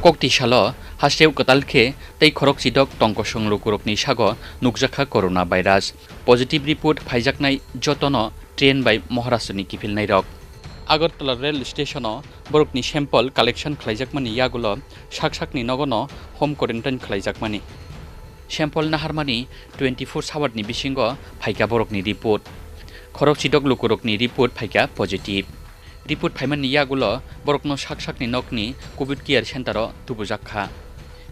kokti shalo haseu katalkhe tei khorok chidok tongkosong lukurokni sago nukjakha corona virus positive report phaijaknai jotono train by Maharashtrani kifilnai rok Agartala rail station borokni sample collection khlaijakmani yagulo saksakni nogono home quarantine khlaijakmani sample naharmani 24 hour ni bisingo phaika borokni report khorok chidok lukurokni report phaika positive report phaimani yagulo borokno saksakni nokni covid care center tubujakha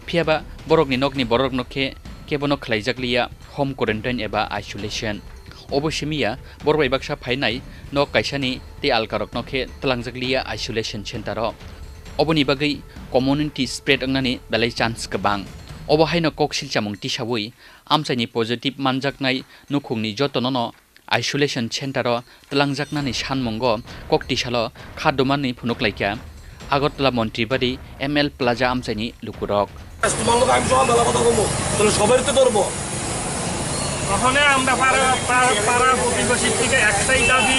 phiaba borokni nokni boroknokhe kebono khlaijakliya home quarantine eba isolation obosimiya borbai baksa phainai nok kaisani te alkaroknokhe tlangjagliya isolation center oboni bagai community spread angnani belai chance kabang obahaino koksil chamung tisawui amchaini positive manjaknai nukhungni jotonono isolation center tlanjaknani sanmungo koktisalo khadomani phunuklaika Agartala Montri Badi ML Plaza amchaini lukurok ওখানে আমরা পাড়া প্রতিবেশীর থেকে একটাই দাবি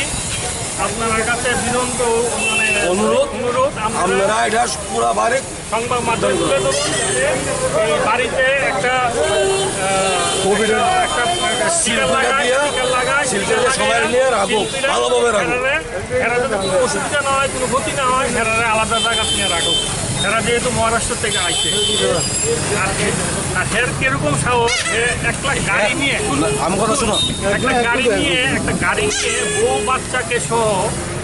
আপনার কাছে বিনম্র মানে অনুরোধ আপনারা এটা পুরো বাড়ি সংবাদ মাধ্যমে তুলে ধরুন এই বাড়িতে একটা কোভিডের একটা সিল লাগায় সবাই নিয়ে রাখবো ভালোভাবে রাখবো এরা যদি কোনো অসুবিধা না হয় কোনো ক্ষতি না হয় এরা আলাদা জায়গা নিয়ে রাখো এরা যেহেতু মহারাষ্ট্র থেকে আইছে আর এর কিরকম সাহস একটা গাড়ি নিয়ে আমার কথা শুনো একটা গাড়ি নিয়ে বউ বাচ্চাকে সহ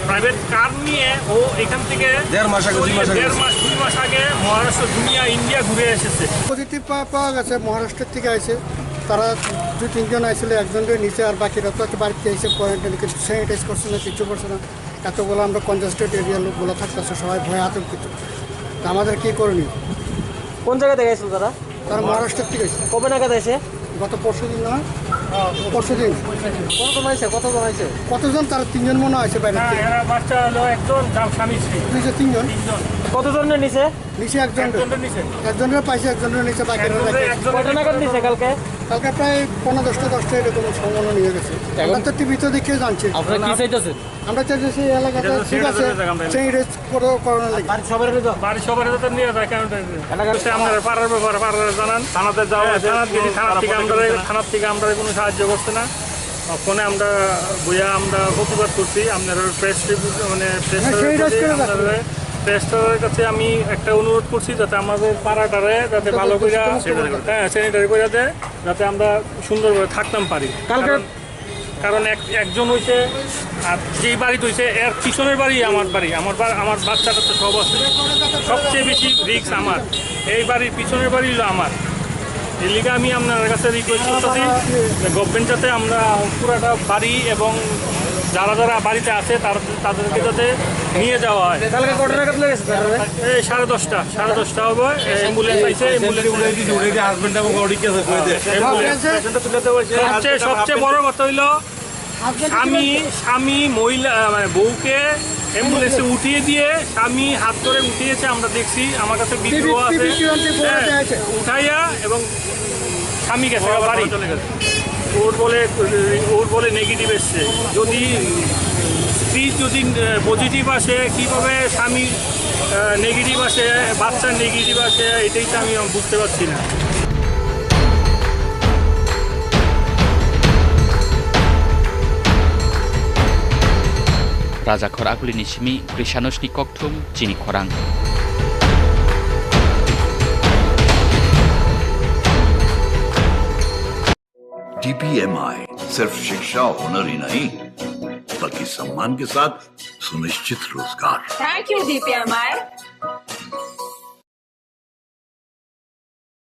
প্রাইভেট কার নিয়ে ও এখান থেকে দেড় মাস 2 মাস আগে মহারাষ্ট্র দুনিয়া ইন্ডিয়া ঘুরে এসেছে পজিটিভ পাওয়া গেছে মহারাষ্ট্র থেকে আসে তারা 2-3 জন আসলে একজনের নিচে আর বাকিরা তো বাড়িতে এসে কোয়ারেন্টাইন স্যানিটাইজ করছে না কিছু করছে না এতগুলো আমরা কনজাস্টেড এরিয়ার লোকগুলো থাকতেছে সবাই ভয় আতঙ্কিত আমাদের কি করণীয় কোন জায়গা থেকে এসেছিল তারা মহারাষ্ট্র থেকে এসেছে কবে নাগাদ এসে গত পরশুদিন না পরশুদিন কতজন তারা 3 জন মনে আছে বাইরে বাচ্চা হলো একজন স্বামী স্ত্রী 3 জন কতজনের নিচে একজনের পাইছে একজনের নিচে বাকিরা কটা নাগাদ নিচে কালকে প্রায় 10:10 এরকম সম্ভাবনা নিয়ে গেছে আমরা তো টিভিতে দেখে জানছি আপনারা কি চাইতেছেন আমরা চাইছি এই এলাকাতে ঠিক আছে সেই রেস্ট করানোর লাগে বাড়ি সবার তো নিয়ে যায় কারণ আমাদের পাড়ার ব্যাপারে পাড়ার জানান থানাতে যাওয়া থানার থেকে আমরা কোনো সাহায্য করছে না ফোনে আমরা বইয়া আমরা প্রতিবাদ করছি আপনারা প্রেস মানে প্রেসটারের কাছে আমি একটা অনুরোধ করছি যাতে আমাদের পাড়াটারে যাতে ভালো করে স্যানিটারি করে দেয় যাতে আমরা সুন্দরভাবে থাকতাম পারি কারণ একজন হইছে আর যেই বাড়ি হইছে এর পিছনের বাড়ি আমার বাচ্চাটা তো সব আছে সবচেয়ে বেশি রিস্ক আমার এই বাড়ির পিছনের বাড়ি হলো আমার এর লিগে আমি আপনার কাছে রিকোয়েস্ট করতেছি গভর্নমেন্ট যাতে আমরা পুরাটা বাড়ি এবং যারা বাড়িতে আছে তাদেরকে যাতে নিয়ে যাওয়া হয় এই 10:30 হবে অ্যাম্বুলেন্স আইছে সবচেয়ে বড় কথা হইল স্বামী মহিলা মানে বউকে অ্যাম্বুলেন্সে উঠিয়ে দিয়ে স্বামী হাত ধরে উঠিয়েছে আমরা দেখছি আমার কাছে ভিডিও আছে উঠাইয়া এবং স্বামী গেছে বাড়ি চলে গেছে ওর বলে নেগেটিভ এসছে যদি স্ত্রী যদি পজিটিভ আসে কীভাবে স্বামী নেগেটিভ আসে বাচ্চার নেগেটিভ আসে এটাই তো আমি বুঝতে পারছি না Rajakhor Agulini Simi Krishanosni Kokthum Chini Khorang DPMI सिर्फ शिक्षा हुनर ही नहीं बल्कि सम्मान के साथ सुनिश्चित रोजगार। Thank you DPMI।